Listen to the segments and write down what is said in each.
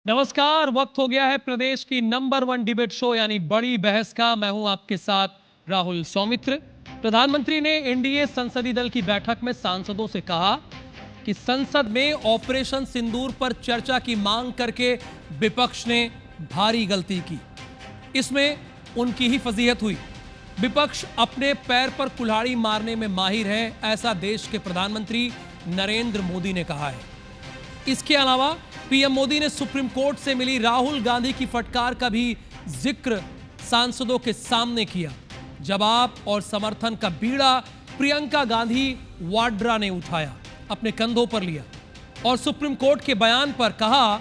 नमस्कार। वक्त हो गया है प्रदेश की नंबर 1 डिबेट शो यानी बड़ी बहस का। मैं हूं आपके साथ राहुल सौमित्र। प्रधानमंत्री ने एनडीए संसदीय दल की बैठक में सांसदों से कहा कि संसद में ऑपरेशन सिंदूर पर चर्चा की मांग करके विपक्ष ने भारी गलती की। इसमें उनकी ही फजीहत हुई। विपक्ष अपने पैर पर कुल्हाड़ी मारने में माहिर है, ऐसा देश के प्रधानमंत्री नरेंद्र मोदी ने कहा है। इसके अलावा पीएम मोदी ने सुप्रीम कोर्ट से मिली राहुल गांधी की फटकार का भी जिक्र सांसदों के सामने किया। जवाब और समर्थन का बीड़ा प्रियंका गांधी वाड्रा ने उठाया, अपने कंधों पर लिया और सुप्रीम कोर्ट के बयान पर कहा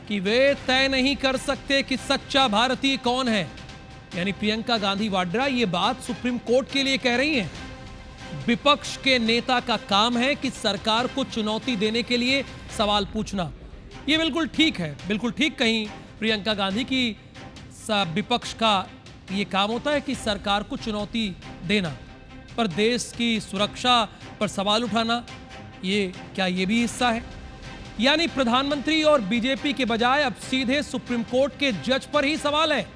कि वे तय नहीं कर सकते कि सच्चा भारतीय कौन है। यानी प्रियंका गांधी वाड्रा ये बात सुप्रीम कोर्ट के लिए कह रही हैं। विपक्ष के नेता का काम है कि सरकार को चुनौती देने के लिए सवाल पूछना। ये बिल्कुल ठीक है, बिल्कुल ठीक कहीं प्रियंका गांधी की। विपक्ष का ये काम होता है कि सरकार को चुनौती देना, पर देश की सुरक्षा पर सवाल उठाना, ये भी हिस्सा है। यानी प्रधानमंत्री और बीजेपी के बजाय अब सीधे सुप्रीम कोर्ट के जज पर ही सवाल है।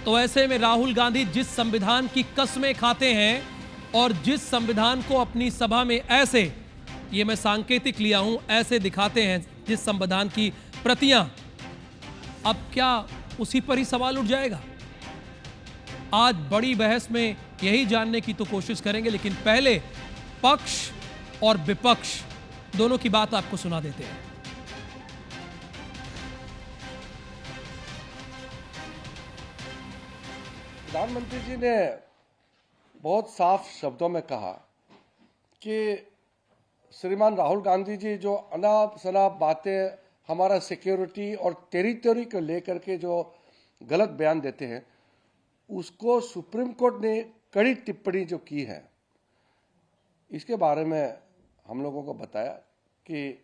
तो ऐसे में राहुल गांधी जिस संविधान की कस्में खाते हैं और जिस संविधान को अपनी सभा में ऐसे, ये मैं सांकेतिक लिया हूं, ऐसे दिखाते हैं जिस संविधान की प्रतियां, अब क्या उसी पर ही सवाल उठ जाएगा? आज बड़ी बहस में यही जानने की तो कोशिश करेंगे, लेकिन पहले पक्ष और विपक्ष दोनों की बात आपको सुना देते हैं। प्रधानमंत्री जी ने बहुत साफ शब्दों में कहा कि श्रीमान राहुल गांधी जी जो अनाप शनाप बातें हमारा सिक्योरिटी और टेरिटरी को लेकर के जो गलत बयान देते हैं, उसको सुप्रीम कोर्ट ने कड़ी टिप्पणी जो की है, इसके बारे में हम लोगों को बताया कि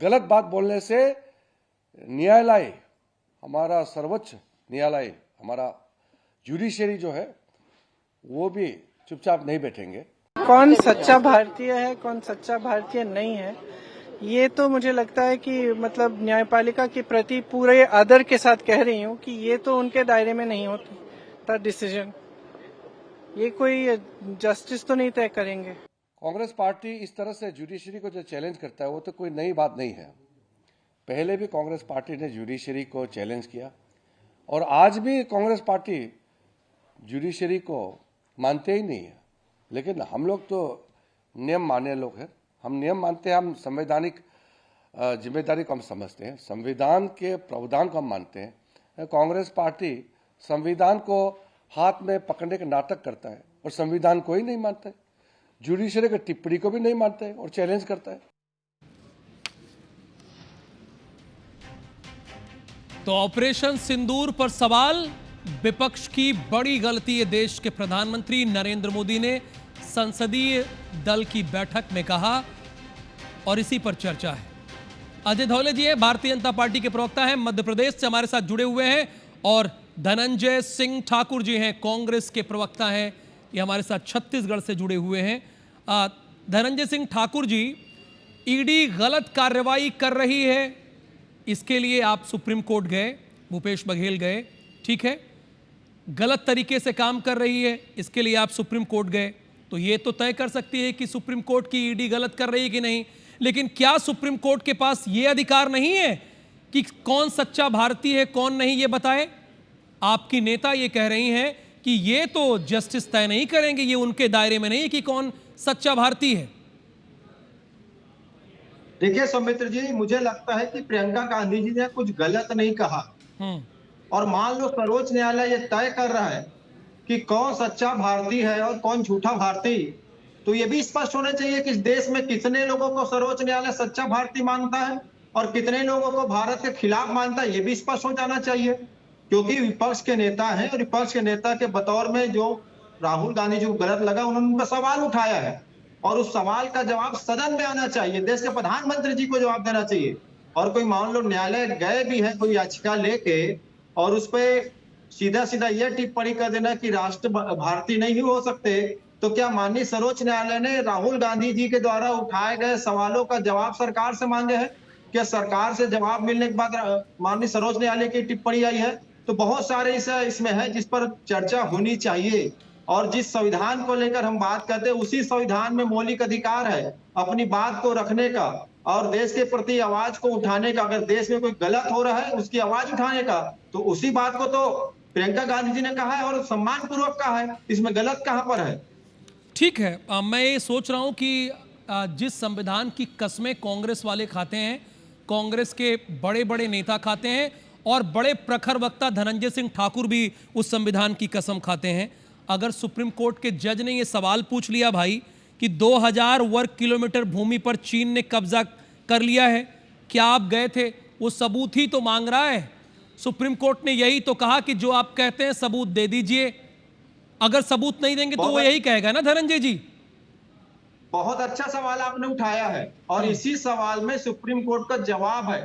गलत बात बोलने से न्यायालय, हमारा सर्वोच्च न्यायालय, हमारा जुडिशरी जो है, वो भी चुपचाप नहीं बैठेंगे। कौन सच्चा भारतीय है, कौन सच्चा भारतीय नहीं है, ये तो मुझे लगता है कि मतलब न्यायपालिका के प्रति पूरे आदर के साथ कह रही हूँ कि ये तो उनके दायरे में नहीं होता डिसीजन। ये कोई जस्टिस तो नहीं तय करेंगे। कांग्रेस पार्टी इस तरह से जुडिशरी को जो चैलेंज करता है, वो तो कोई नई बात नहीं है। पहले भी कांग्रेस पार्टी ने जुडिशरी को चैलेंज किया और आज भी कांग्रेस पार्टी जुडिशरी को मानते ही नहीं है। लेकिन हम लोग तो नियम मानने लोग हैं, हम नियम मानते हैं, हम संवैधानिक जिम्मेदारी को हम समझते हैं, संविधान के प्रावधान को हम मानते हैं। कांग्रेस पार्टी संविधान को हाथ में पकड़ने का नाटक करता है और संविधान को ही नहीं मानता है, जुडिशरी की टिप्पणी को भी नहीं मानता है और चैलेंज करता है। तो ऑपरेशन सिंदूर पर सवाल, विपक्ष की बड़ी गलती है। देश के प्रधानमंत्री नरेंद्र मोदी ने संसदीय दल की बैठक में कहा और इसी पर चर्चा है। अजय धौले जी हैं, भारतीय जनता पार्टी के प्रवक्ता हैं, मध्य प्रदेश से हमारे साथ जुड़े हुए हैं, और धनंजय सिंह ठाकुर जी हैं, कांग्रेस के प्रवक्ता हैं, ये हमारे साथ छत्तीसगढ़ से जुड़े हुए हैं। धनंजय सिंह ठाकुर जी, ईडी गलत कार्रवाई कर रही है, इसके लिए आप सुप्रीम कोर्ट गए, भूपेश बघेल गए, ठीक है। गलत तरीके से काम कर रही है, इसके लिए आप सुप्रीम कोर्ट गए, तो ये तो तय कर सकती है कि सुप्रीम कोर्ट की ईडी गलत कर रही है कि नहीं। लेकिन क्या सुप्रीम कोर्ट के पास ये अधिकार नहीं है कि कौन सच्चा भारतीय है कौन नहीं, ये बताए? आपकी नेता ये कह रही हैं कि ये तो जस्टिस तय नहीं करेंगे, ये उनके दायरे में नहीं है कि कौन सच्चा भारतीय है। देखिए सौमित्र जी, मुझे लगता है कि प्रियंका गांधी जी ने कुछ गलत नहीं कहा, और मान लो सर्वोच्च न्यायालय ये तय कर रहा है कि कौन सच्चा भारतीय है और कौन झूठा भारतीय, तो ये भी स्पष्ट होना चाहिए कि इस देश में कितने लोगों को सर्वोच्च न्यायालय सच्चा भारतीय मानता है और कितने लोगों को भारत के खिलाफ मानता है, ये भी स्पष्ट हो जाना चाहिए। क्योंकि विपक्ष के नेता हैं और विपक्ष के नेता के बतौर में जो राहुल गांधी जी को गलत लगा, उन्होंने उन पर सवाल उठाया है और उस सवाल का जवाब सदन में आना चाहिए, देश के प्रधानमंत्री जी को जवाब देना चाहिए। और कोई मान लो न्यायालय गए भी है कोई याचिका लेके और उस पर सीधा सीधा यह टिप्पणी कर देना कि राष्ट्र भारतीय नहीं हो सकते, तो क्या माननीय सर्वोच्च न्यायालय ने राहुल गांधी जी के द्वारा उठाए गए सवालों का जवाब सरकार से मांगे हैं? क्या सरकार से जवाब मिलने के बाद माननीय सर्वोच्च न्यायालय की टिप्पणी आई है, तो बहुत सारे इसमें है जिस पर चर्चा होनी चाहिए। और जिस संविधान को लेकर हम बात करते हैं, उसी संविधान में मौलिक अधिकार है अपनी बात को रखने का और देश के प्रति आवाज को उठाने का। अगर देश में कोई गलत हो रहा है उसकी आवाज उठाने का, तो उसी बात को तो प्रियंका गांधी जी ने कहा है और सम्मान पूर्वक कहा है, इसमें गलत कहां पर है? ठीक है, मैं ये सोच रहा हूं कि जिस संविधान की कस्में कांग्रेस वाले खाते हैं, कांग्रेस के बड़े बड़े नेता खाते हैं और बड़े प्रखर वक्ता धनंजय सिंह ठाकुर भी उस संविधान की कसम खाते हैं। अगर सुप्रीम कोर्ट के जज ने ये सवाल पूछ लिया भाई कि 2000 वर्ग किलोमीटर भूमि पर चीन ने कब्जा कर लिया है, क्या आप गए थे? वो सबूत ही तो मांग रहा है। सुप्रीम कोर्ट ने यही तो कहा कि जो आप कहते हैं सबूत दे दीजिए। अगर सबूत नहीं देंगे तो वो यही कहेगा ना धनंजय जी। बहुत अच्छा सवाल आपने उठाया है और इसी सवाल में सुप्रीम कोर्ट का जवाब है।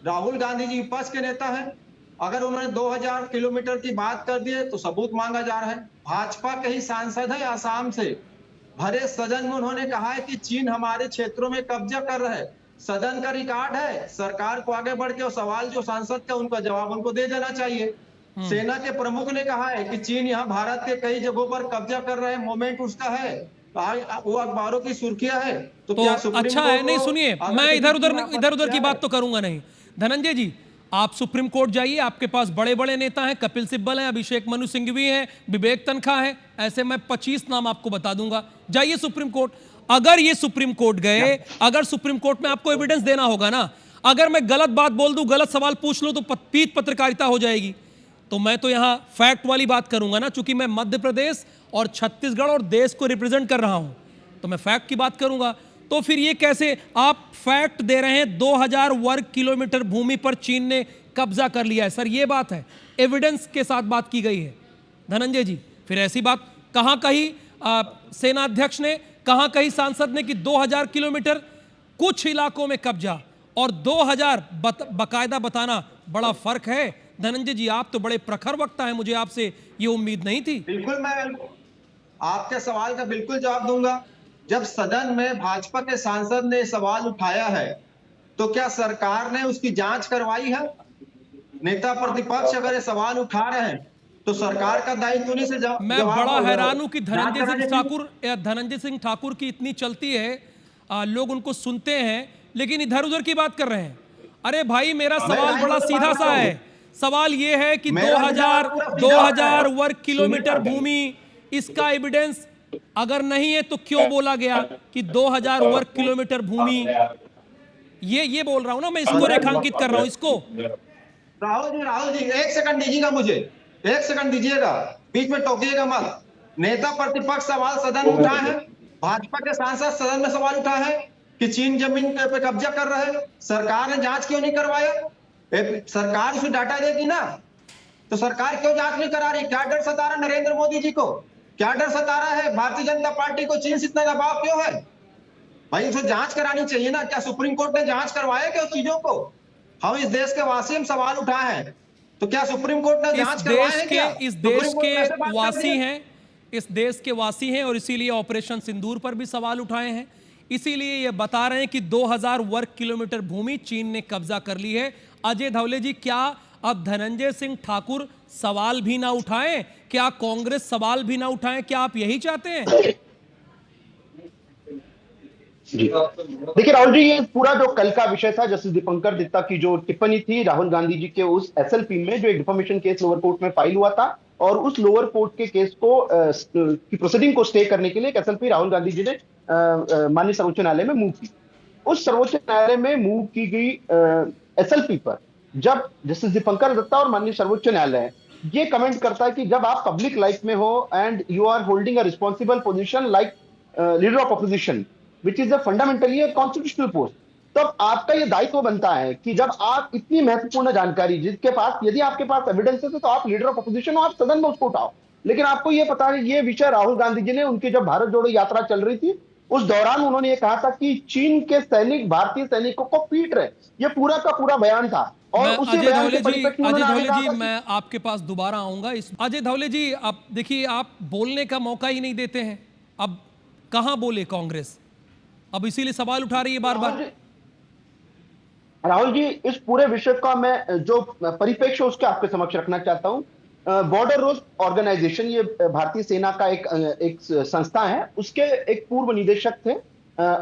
राहुल गांधी जी विपक्ष के नेता हैं, अगर उन्होंने 2000 किलोमीटर की बात कर दी है तो सबूत मांगा जा रहा है। भाजपा के ही सांसद है आसाम से, भरे सदन में उन्होंने कहा है कि चीन हमारे क्षेत्रों में कब्जा कर रहा है। सदन का रिकॉर्ड है, सरकार को आगे बढ़ के और सवाल जो सांसद का उनका जवाब उनको दे देना चाहिए। सेना के प्रमुख ने कहा है कि चीन यहाँ भारत के कई जगहों पर कब्जा कर रहे हैं, मोमेंट उसका है, वो अखबारों की सुर्खियां है। तो क्या सुप्रीम अच्छा कोर्ट है, नहीं सुनिए, मैं इधर उधर की बात तो करूंगा नहीं। धनंजय जी, आप सुप्रीम कोर्ट जाइए, आपके पास बड़े बड़े नेता हैं, कपिल सिब्बल हैं, अभिषेक मनु सिंघवी हैं, विवेक तनखा है, ऐसे मैं 25 नाम आपको बता दूंगा। जाइए सुप्रीम कोर्ट। अगर ये सुप्रीम कोर्ट गए, अगर सुप्रीम कोर्ट में आपको एविडेंस देना होगा ना, अगर मैं गलत बात बोल दूं, गलत सवाल पूछ लूं तो पीठ पत्रकारिता हो जाएगी। तो मैं तो यहां फैक्ट वाली बात करूंगा ना, चूंकि मैं मध्य प्रदेश और छत्तीसगढ़ और देश को रिप्रेजेंट कर रहा हूं, तो मैं फैक्ट की बात करूंगा। तो फिर ये कैसे आप फैक्ट दे रहे हैं 2000 वर्ग किलोमीटर भूमि पर चीन ने कब्जा कर लिया है? सर ये बात है, एविडेंस के साथ बात की गई है। धनंजय जी, फिर ऐसी बात कहां कही सेना अध्यक्ष ने, कहां कही सांसद ने कि 2000 किलोमीटर कुछ इलाकों में कब्जा और 2000 बकायदा बताना, बड़ा फर्क है। धनंजय जी, आप तो बड़े प्रखर वक्ता हैं, मुझे आपसे ये उम्मीद नहीं थी। बिल्कुल, मैं आपके सवाल का बिल्कुल जवाब दूंगा। जब सदन में भाजपा के सांसद ने सवाल उठाया है तो क्या सरकार ने उसकी जांच करवाई है? नेता प्रतिपक्ष अगर ये सवाल उठा रहे हैं तो सरकार का दायित्व नहीं से जवाब। मैं बड़ा हैरान हूं कि धनंजय सिंह ठाकुर की इतनी चलती है, लोग उनको सुनते हैं लेकिन इधर उधर की बात कर रहे हैं। अरे भाई, मेरा सवाल बड़ा सीधा सा है। सवाल यह है कि 2000 वर्ग किलोमीटर भूमि, इसका एविडेंस अगर नहीं है तो क्यों बोला गया कि 2000 वर्ग किलोमीटर भूमि? ये बोल रहा हूं ना मैं, इसको रेखांकित कर रहा हूं। इसको राहुल जी 1 सेकंड दीजिएगा, मुझे 1 सेकंड दीजिएगा, बीच में टोकिएगा मत। नेता प्रतिपक्ष सवाल सदन में उठाए हैं, भाजपा के सांसद सदन में सवाल उठाए हैं कि चीन जमीन पे कब्जा कर रहा है, सरकार ने जांच क्यों नहीं करवाया? सरकार उसमें डाटा देगी ना, तो सरकार क्यों जांच नहीं करा रही? क्या डर सता रहा नरेंद्र मोदी जी को? क्या डर सता रहा है भारतीय जनता पार्टी को? चीन से इतना दबाव क्यों है? भाई उसे जांच करानी चाहिए ना। क्या सुप्रीम कोर्ट ने जांच करवाया क्या उस चीजों को? हम इस देश के वासी, हम सवाल उठाए हैं, तो क्या सुप्रीम कोर्ट ने जांच करवाया है क्या? इस देश के वासी हैं, इस देश के वासी हैं और इसीलिए ऑपरेशन सिंदूर पर भी सवाल उठाए हैं। इसीलिए ये बता रहे हैं कि 2000 वर्ग किलोमीटर भूमि चीन ने कब्जा कर ली है। अजय धवले जी, क्या अब धनंजय सिंह ठाकुर सवाल भी ना उठाएं? क्या कांग्रेस सवाल भी ना उठाएं? क्या आप यही चाहते हैं? जी देखिए राहुल जी, ये पूरा जो कल का विषय था, जस्टिस दीपंकर दत्ता की जो टिप्पणी थी राहुल गांधी जी के उस एसएलपी में, जो एक डिफॉर्मेशन केस लोअर कोर्ट में फाइल हुआ था, और उस लोअर कोर्ट के केस को की प्रोसीडिंग को स्टे करने के लिए एक एसएलपी राहुल गांधी जी ने माननीय सर्वोच्च न्यायालय में मूव की। उस सर्वोच्च न्यायालय में मूव की गई एसएलपी पर जब जस्टिस दीपंकर दत्ता और माननीय सर्वोच्च न्यायालय ये कमेंट करता है कि जब आप पब्लिक लाइफ में हो and you are holding a responsible position like leader of opposition which is a fundamentally a constitutional post, तब आपका यह दायित्व बनता है कि जब आप इतनी महत्वपूर्ण जानकारी जिसके पास, यदि आपके पास एविडेंस है तो आप लीडर ऑफ अपोजिशन हो, आप सदन में उसको उठाओ। लेकिन आपको यह पता है, ये विषय राहुल गांधी जी ने उनकी जब भारत जोड़ो यात्रा चल रही थी उस दौरान उन्होंने ये कहा था कि चीन के सैनिक भारतीय सैनिकों को पीट रहे, ये पूरा का पूरा बयान था। और उसी बयान के परिप्रेक्ष्य में अजय धवले जी, मैं आपके पास दोबारा आऊंगा। अजय धवले जी, आप देखिए, आप बोलने का मौका ही नहीं देते हैं। अब कहां बोले कांग्रेस? अब इसीलिए सवाल उठा रही है बार बार। राहुल जी, इस पूरे विषय का मैं जो परिप्रेक्ष्य उसके आपके समक्ष रखना चाहता हूं। बॉर्डर रोड ऑर्गेनाइजेशन, ये भारतीय सेना का एक संस्था है, उसके एक पूर्व निदेशक थे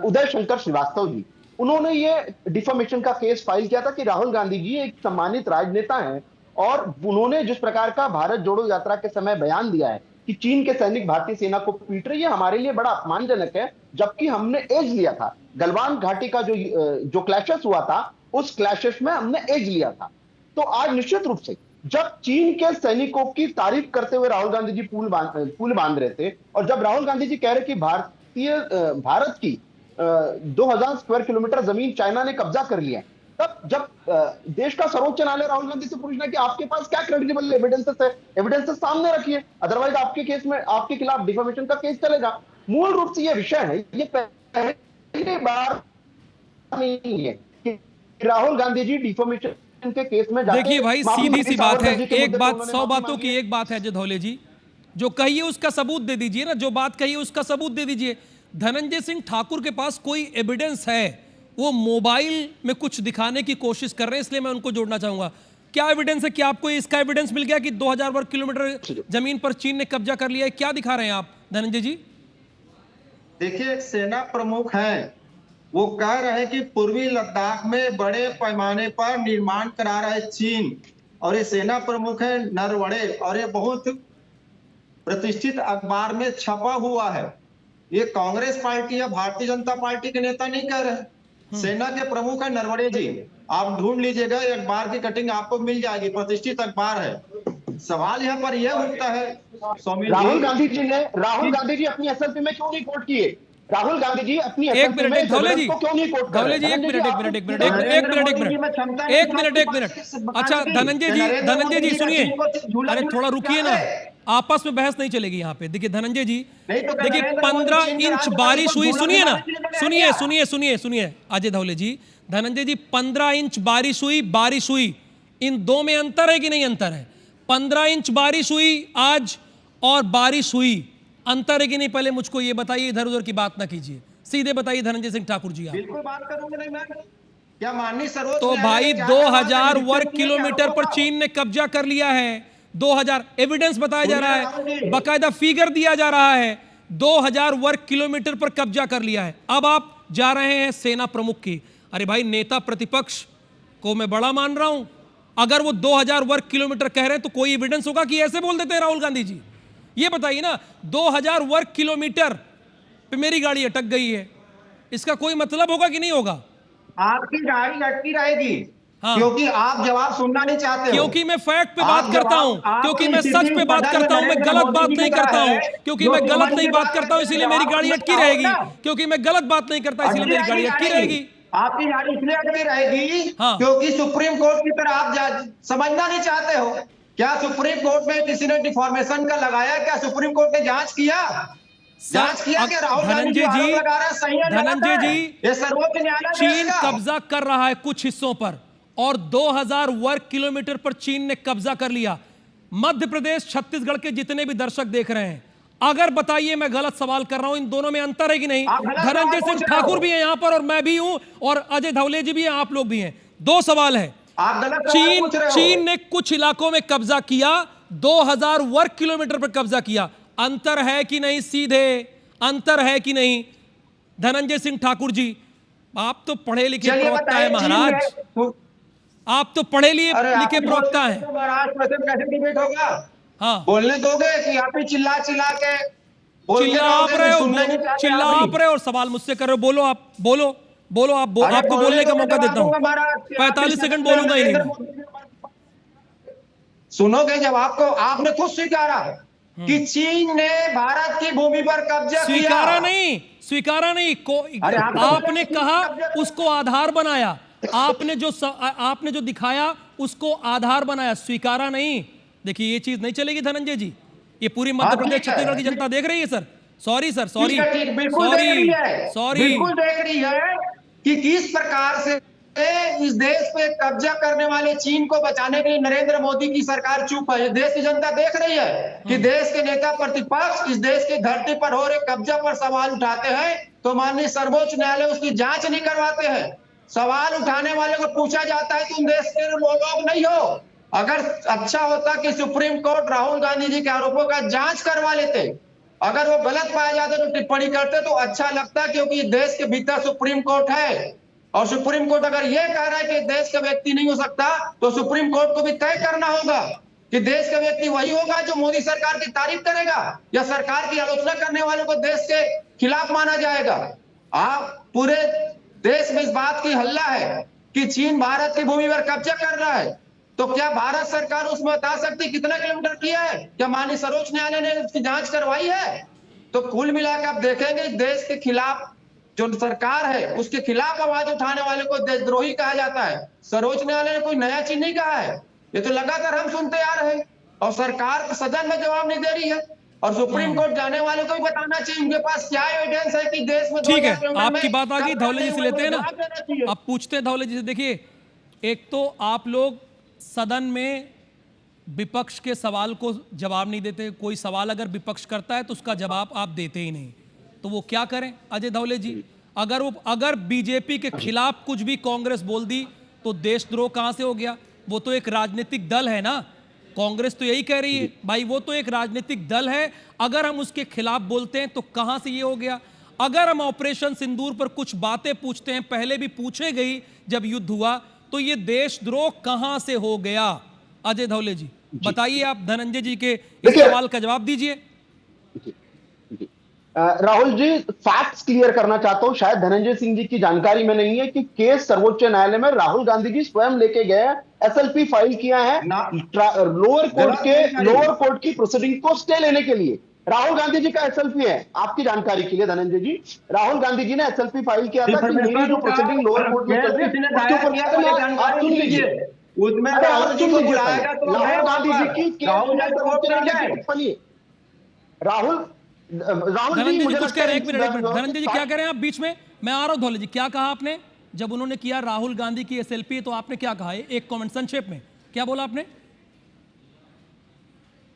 उदय शंकर श्रीवास्तव जी। उन्होंने ये डिफॉर्मेशन का केस फाइल किया था कि राहुल गांधी जी एक सम्मानित राजनेता हैं और उन्होंने जिस प्रकार का भारत जोड़ो यात्रा के समय बयान दिया है कि चीन के सैनिक भारतीय सेना को पीट रहे, ये हमारे लिए बड़ा अपमानजनक है, जबकि हमने एज लिया था। गलवान घाटी का जो क्लैशेस हुआ था, उस क्लैशेस में हमने एज लिया था। तो आज निश्चित रूप से जब चीन के सैनिकों की तारीफ करते हुए राहुल गांधी जी पुल बांध रहे थे, और जब राहुल गांधी जी कह रहे कि भारत की 2000 स्क्वायर किलोमीटर जमीन चाइना ने कब्जा कर लिया, तब जब देश का सर्वोच्च न्यायालय राहुल गांधी से पूछना कि आपके पास क्या क्रेडिबल एविडेंसेस सामने रखिए, अदरवाइज आपके केस में आपके खिलाफ डिफेमेशन का केस चलेगा। मूल रूप से यह विषय है, ये पहली बार नहीं है कि राहुल गांधी जी डिफेमेशन के केस में जाते। देखिए भाई, सीधी सी बात है, एक बात 100 बातों की एक बात है अजय धौले जी, जो कहिए उसका सबूत दे दीजिए ना, जो बात कहिए उसका सबूत दे दीजिए। धनंजय सिंह ठाकुर के पास कोई एविडेंस है, वो मोबाइल में कुछ दिखाने की कोशिश कर रहे हैं, इसलिए मैं उनको जोड़ना चाहूंगा। क्या एविडेंस है? क्या आपको इसका एविडेंस मिल गया कि 2000 वर्ग किलोमीटर जमीन पर चीन ने कब्जा कर लिया है? क्या दिखा रहे हैं आप धनंजय जी? देखिए, एक सेना प्रमुख हैं, वो कह रहे हैं कि पूर्वी लद्दाख में बड़े पैमाने पर निर्माण करा रहा है चीन, और ये सेना प्रमुख है नरवणे, और ये बहुत प्रतिष्ठित अखबार में छपा हुआ है। ये कांग्रेस पार्टी या भारतीय जनता पार्टी के नेता नहीं कह रहे, सेना के प्रमुख है नरवणे जी। आप ढूंढ लीजिएगा, अखबार की कटिंग आपको मिल जाएगी, प्रतिष्ठित अखबार है। सवाल यहाँ पर यह उठता है राहुल गांधी जी अपनी एसएलपी में क्यों नहीं कोट किए? राहुल गांधी जी अपनी एक मिनट धौले जी, क्यों नहीं कोट कर धौले जी, एक मिनट। अच्छा धनंजय जी सुनिए, अरे थोड़ा रुकिए ना, आपस में बहस नहीं चलेगी यहाँ पे। देखिए धनंजय जी, देखिए 15 इंच बारिश हुई, सुनिए ना, सुनिए अजय धौले जी, धनंजय जी 15 इंच बारिश हुई, इन दो में अंतर है कि नहीं अंतर है? 15 इंच बारिश हुई आज और बारिश हुई, अंतर है कि नहीं? पहले मुझको ये बताइए, इधर उधर की बात ना कीजिए, सीधे बताइए धनंजय सिंह ठाकुर जी। आप बिल्कुल बात करूंगा, नहीं मैं क्या माननीय सर्वोच्च तो भाई 2000 वर्ग किलोमीटर पर चीन ने कब्जा कर लिया है, 2000 एविडेंस बताया जा रहा है, बाकायदा फिगर दिया जा रहा है, 2000 वर्ग किलोमीटर पर कब्जा कर लिया है। अब आप जा रहे हैं सेना प्रमुख की। अरे भाई, नेता प्रतिपक्ष को मैं बड़ा मान रहा हूं, अगर वो 2000 वर्ग किलोमीटर कह रहे हैं तो कोई एविडेंस होगा कि ऐसे बोल देते हैं राहुल गांधी जी? ये बताइए ना, 2000 वर्ग किलोमीटर पे मेरी गाड़ी अटक गई है, इसका कोई मतलब होगा कि नहीं होगा? आपकी गाड़ी अटकी रहेगी, हाँ। क्योंकि आप जवाब सुनना नहीं चाहते हो। क्योंकि मैं फैक्ट पे बात करता हूं, क्योंकि मैं सच पे बात करता हूं, मैं गलत बात नहीं करता हूं, क्योंकि मैं गलत नहीं बात करता हूं इसीलिए मेरी गाड़ी अटकी रहेगी, क्योंकि मैं गलत बात नहीं करता इसलिए मेरी गाड़ी अटकी रहेगी। आपकी गाड़ी इसलिए अटकी रहेगी हाँ। क्योंकि सुप्रीम कोर्ट की तरह आप समझना नहीं चाहते हो। क्या सुप्रीम कोर्ट में किसी ने डिफॉर्मेशन का लगाया? क्या सुप्रीम कोर्ट ने जांच किया कि राहुल गांधी जी आरोप लगा रहे हैं सही है? धनंजय जी, ये सर्वोच्च न्यायालय चीन कब्जा कर रहा है कुछ हिस्सों पर, और 2000 वर्ग किलोमीटर पर चीन ने कब्जा कर लिया। मध्य प्रदेश, छत्तीसगढ़ के जितने भी दर्शक देख रहे हैं, अगर बताइए, मैं गलत सवाल कर रहा हूं, इन दोनों में अंतर है कि नहीं? धनंजय सिंह ठाकुर भी है यहां पर, और मैं भी हूं, और अजय धौले जी भी हैं, आप लोग भी हैं। दो सवाल है, चीन ने कुछ इलाकों में कब्जा किया, 2000 वर्ग किलोमीटर पर कब्जा किया, अंतर है कि नहीं? सीधे अंतर है कि नहीं? धनंजय सिंह ठाकुर जी, आप तो पढ़े लिखे प्रवक्ता है महाराज, आप तो पढ़े लिखे प्रवक्ता है। कैसे डिबेट होगा? हाँ, बोलने दोगे कि आप ही चिल्ला के चिल्ला आप रहे हो और सवाल मुझसे कर रहे हो? बोलो, आप बोलो, आपको बोलने का मौका देता हूं, 45 सेकंड बोलूंगा ही नहीं। सुनोगे जब आपको, आपने खुद स्वीकारा कि चीन ने भारत की भूमि पर कब्जा किया। स्वीकारा नहीं आपने कहा, उसको आधार बनाया, आपने जो दिखाया उसको आधार बनाया, स्वीकारा नहीं। देखिए, ये चीज नहीं चलेगी धनंजय जी, ये पूरी मध्य प्रदेश छत्तीसगढ़ की जनता देख रही है सर। सॉरी बिल्कुल देख रही है कि किस प्रकार से इस देश पे कब्जा करने वाले चीन को बचाने के लिए नरेंद्र मोदी की सरकार चुप है। देश की जनता देख रही है कि देश के नेता प्रतिपक्ष इस देश की धरती पर हो रहे कब्जा पर सवाल उठाते हैं, तो माननीय सर्वोच्च न्यायालय उसकी जांच नहीं करवाते हैं। सवाल उठाने वाले को पूछा जाता है तुम देश के लोग नहीं हो। अगर अच्छा होता कि सुप्रीम कोर्ट राहुल गांधी जी के आरोपों का जांच करवा लेते, अगर वो गलत पाए जाते तो टिप्पणी करते तो अच्छा लगता, क्योंकि देश के भीतर सुप्रीम कोर्ट है और सुप्रीम कोर्ट अगर ये कह रहा है कि देश का व्यक्ति नहीं हो सकता तो सुप्रीम कोर्ट को भी तय करना होगा कि देश का व्यक्ति वही होगा जो मोदी सरकार की तारीफ करेगा या सरकार की आलोचना करने वालों को देश के खिलाफ माना जाएगा। आप पूरे देश में इस बात की हल्ला है कि चीन भारत की भूमि पर कब्जा कर रहा है, तो क्या भारत सरकार उसमें बता सकती कितना किलोमीटर किया है? क्या माननीय सर्वोच्च न्यायालय ने उसकी जांच करवाई है? तो कुल मिलाकर आप देखेंगे देश के खिलाफ जो सरकार है उसके खिलाफ आवाज उठाने वाले को देशद्रोही कहा जाता है। सर्वोच्च न्यायालय ने कोई नया चीज नहीं कहा है, ये तो लगातार हम सुनते आ रहे हैं और सरकार सदन में जवाब नहीं दे रही है। और सुप्रीम कोर्ट जाने वाले को भी बताना चाहिए उनके पास क्या एविडेंस है कि देश में। ठीक है, आपकी बात आ गई, धौले जी से लेते हैं ना। अब पूछते हैं धौले जी से। देखिए, एक तो आप लोग सदन में विपक्ष के सवाल को जवाब नहीं देते, कोई सवाल अगर विपक्ष करता है तो उसका जवाब आप देते ही नहीं, तो वो क्या करें अजय धौले जी? अगर बीजेपी के खिलाफ कुछ भी कांग्रेस बोल दी तो देशद्रोह कहां से हो गया? वो तो एक राजनीतिक दल है ना, कांग्रेस तो यही कह रही है भाई, वो तो एक राजनीतिक दल है, अगर हम उसके खिलाफ बोलते हैं तो कहां से ये हो गया? अगर हम ऑपरेशन सिंदूर पर कुछ बातें पूछते हैं, पहले भी पूछे गई जब युद्ध हुआ, तो ये देशद्रोह कहां से हो गया? अजय धौले जी बताइए, आप धनंजय जी के इस सवाल का जवाब दीजिए। राहुल जी, फैक्ट्स क्लियर करना चाहता हूं, शायद धनंजय सिंह जी की जानकारी में नहीं है कि केस सर्वोच्च न्यायालय में राहुल गांधी जी स्वयं लेके गए, एसएलपी फाइल किया है लोअर कोर्ट की प्रोसीडिंग को स्टे लेने के लिए। राहुल गांधी जी का एसएलपी है, आपकी जानकारी के लिए धनंजय जी, राहुल गांधी जी ने एसएलपी फाइल किया था कि मेरी जो प्रोसीडिंग लोअर कोर्ट में चल रही है आप सुन लीजिए, उसमें राहुल गांधी जी की टिप्पणी। राहुल धनंजय जी कुछ कह रहे हैं, एक मिनट धनंजय जी क्या कह रहे हैं आप बीच में? मैं आ रहा हूं धौले जी, क्या कहा आपने जब उन्होंने किया राहुल गांधी की एसएलपी, तो आपने क्या कहा? एक कमेंट संक्षेप में क्या बोला आपने?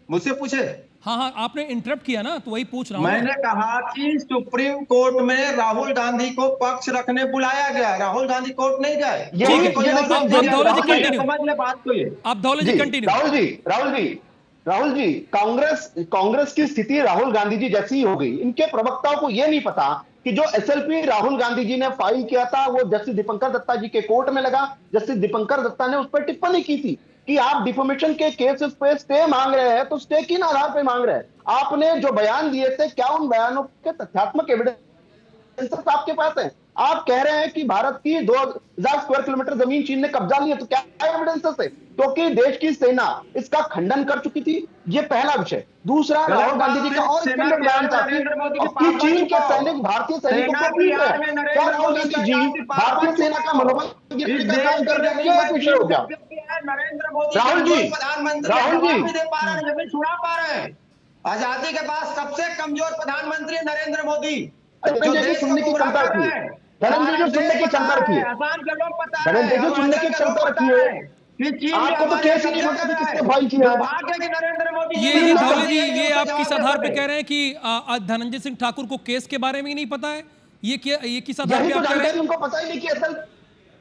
मुझसे पूछे? हाँ, आपने इंटरप्ट किया ना, तो वही पूछ रहा हूं। मैंने कहा कि सुप्रीम कोर्ट में राहुल गांधी को पक्ष रखने बुलाया गया, राहुल गांधी कोर्ट नहीं गए। आप धौले जी कंटिन्यू। राहुल जी, कांग्रेस की स्थिति राहुल गांधी जी जैसी ही हो गई। इनके प्रवक्ताओं को यह नहीं पता कि जो एसएलपी राहुल गांधी जी ने फाइल किया था वो जस्टिस दीपंकर दत्ता जी के कोर्ट में लगा। जस्टिस दीपंकर दत्ता ने उस पर टिप्पणी की थी कि आप डिफॉर्मेशन के केसेस पे स्टे मांग रहे हैं, तो स्टे किन आधार पे मांग रहे हैं? आपने जो बयान दिए थे, क्या उन बयानों के तथ्यात्मक एविडेंस आपके पास है? आप कह रहे हैं कि भारत की 2000 स्क्वायर किलोमीटर जमीन चीन ने कब्जा ली है, तो क्या एविडेंसेस है? क्योंकि देश की सेना इसका खंडन कर चुकी थी, ये पहला विषय। दूसरा, राहुल गांधी जी का और बयान था कि चीन के सैनिक भारतीय सैनिकों को पीट रहे हैं। क्या राहुल गांधी जी भारतीय सेना का मनोबल गिरने का काम कर रहे हैं? क्या विषय हो गया? राहुल जी जमीन छुड़ा पा रहे हैं। आजादी के बाद सबसे कमजोर प्रधानमंत्री नरेंद्र मोदी। धनंजय जी सुनने की क्षमता रखी है, धनंजय जी सुनने की क्षमता रखी है, धनंजय जी सुनने की क्षमता रखी है। आपको तो कैसे नहीं पता कि किसने फाइल किया? ये धौले जी, ये आप किस आधार पे कह रहे हैं कि धनंजय सिंह ठाकुर को केस के बारे में ही नहीं पता है? ये किस आधार पे आप कह रहे हैं? उनको पता ही नहीं कि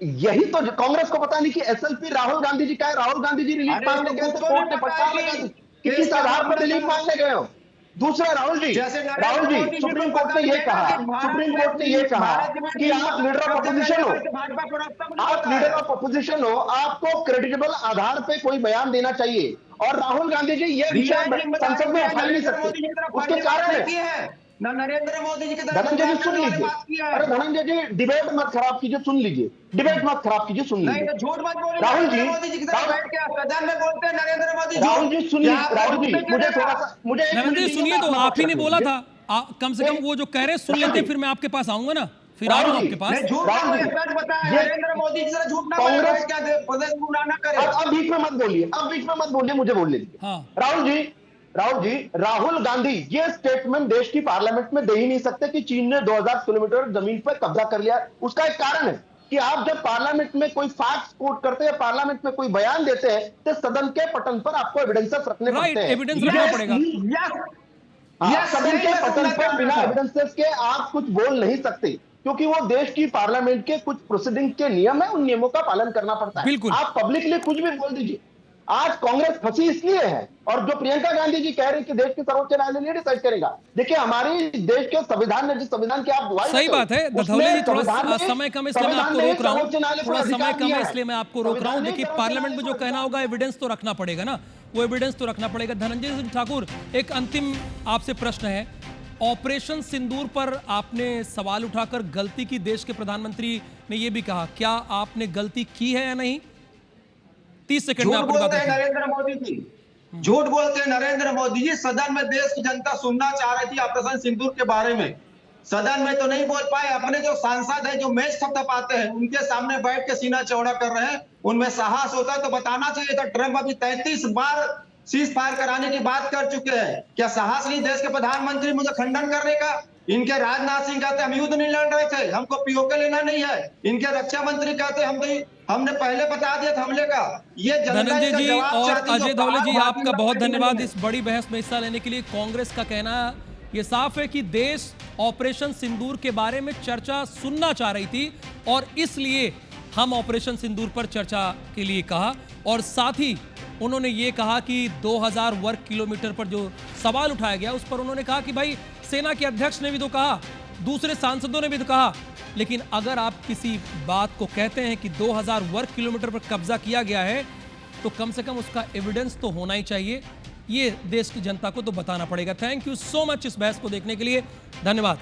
यही तो कांग्रेस को पता नहीं कि एसएलपी राहुल गांधी जी का है। राहुल गांधी जी रिलीफ मांगने गए थे, कोर्ट ने फटकार लगा दी कि किस आधार पर रिलीफ मांगने गए हो। दूसरा, राहुल जी सुप्रीम कोर्ट ने यह कहा कि आप लीडर ऑफ अपोजिशन हो, आपको क्रेडिटेबल आधार पे कोई बयान देना चाहिए, और राहुल गांधी जी ये विषय संसद में उठा नहीं सकते। उसके कारण है नरेंद्र मोदी जी की तरफ धनंजय जी सुन लीजिए, अरे धनंजय जी डिबेट मत खराब कीजिए, सुन लीजिए, डिबेट मत खराब कीजिए, सुन लीजिए। झूठ मत बोलिए, राहुल जी सदन में बोलते हैं नरेंद्र मोदी। राहुल जी सुनिए, राहुल जी मुझे थोड़ा सा नरेंद्र जी सुनिए, तो आप ही ने बोला था, कम से कम वो जो कह रहे हैं सुन लेते, फिर मैं आपके पास आऊंगा ना, फिर आ रहा हूं आपके पास। नरेंद्र मोदी जी से झूठ ना बोले, प्रदेश गुमराह करे। अब बीच में मत बोलिए, मुझे बोलने दीजिए। राहुल गांधी ये स्टेटमेंट देश की पार्लियामेंट में दे ही नहीं सकते कि चीन ने 2000 किलोमीटर जमीन पर कब्जा कर लिया। उसका एक कारण है कि आप जब पार्लियामेंट में कोई फैक्ट्स कोट करते हैं, पार्लियामेंट में कोई बयान देते हैं, तो सदन के पटल पर आपको एविडेंसेस रखने पड़ते हैं। एविडेंस रखना पड़ेगा। सदन के पटल पर बिना एविडेंसेस के आप कुछ बोल नहीं सकते। क्योंकि वो देश की पार्लियामेंट के कुछ प्रोसीडिंग के नियम है, उन नियमों का पालन करना पड़ता है। बिल्कुल। आप पब्लिकली कुछ भी बोल दीजिए। आज कांग्रेस फंसी इसलिए है, और जो प्रियंका गांधी जी कह रहे हैं कि देश के सर्वोच्च न्यायालय नहीं डिसाइड करेगा। देखिए, हमारी देश के संविधान ने, जिस संविधान की आप दुआई सही बात है दधौले जी, थोड़ा समय कम इसलिए मैं आपको रोक रहा हूँ, थोड़ा समय कम है इसलिए मैं आपको रोक रहा हूँ। देखिए, पार्लियामेंट में जो कहना होगा एविडेंस तो रखना पड़ेगा ना, वो एविडेंस तो रखना पड़ेगा। धनंजय सिंह ठाकुर, एक अंतिम आपसे प्रश्न है। ऑपरेशन सिंदूर पर आपने सवाल उठाकर गलती की देश के प्रधानमंत्री ने यह भी कहा, क्या आपने गलती की है या नहीं? 30 सेकंड में झूठ आपको बोलते हैं बता नरेंद्र मोदी जी, झूठ बोलते हैं नरेंद्र मोदी जी। सदन में देश की जनता सुनना चाह रही थी ऑपरेशन सिंदूर के बारे में, सदन में तो नहीं बोल पाए। अपने जो सांसद है, जो मैच थपथपाते हैं, उनके सामने बैठ के सीना चौड़ा कर रहे हैं। उनमें साहस होता तो बताना चाहिए था। ट्रंप अभी 33 बार सीज फायर कराने की बात कर चुके हैं। क्या साहस नहीं देश के प्रधानमंत्री मुझे खंडन करने का? इनके राजनाथ सिंह कहते हम युद्ध नहीं लड़ रहे थे, हमको पीओके लेना नहीं है। इनके रक्षा मंत्री कहते हमने पहले बता दिया था हमले का। ये धनंजय जी और अजय धौले जी, आपका बहुत धन्यवाद इस बड़ी बहस में हिस्सा लेने के लिए। कांग्रेस का कहना ये साफ है कि देश ऑपरेशन सिंदूर के बारे में चर्चा सुनना चाह रही थी और इसलिए हम ऑपरेशन सिंदूर पर चर्चा के लिए कहा। और साथ ही उन्होंने ये कहा कि 2000 वर्ग किलोमीटर पर जो सवाल उठाया गया उस पर उन्होंने कहा कि भाई सेना के अध्यक्ष ने भी तो कहा, दूसरे सांसदों ने भी तो कहा, लेकिन अगर आप किसी बात को कहते हैं कि 2000 वर्ग किलोमीटर पर कब्जा किया गया है तो कम से कम उसका एविडेंस तो होना ही चाहिए। ये देश की जनता को तो बताना पड़ेगा। थैंक यू सो मच इस बहस को देखने के लिए, धन्यवाद।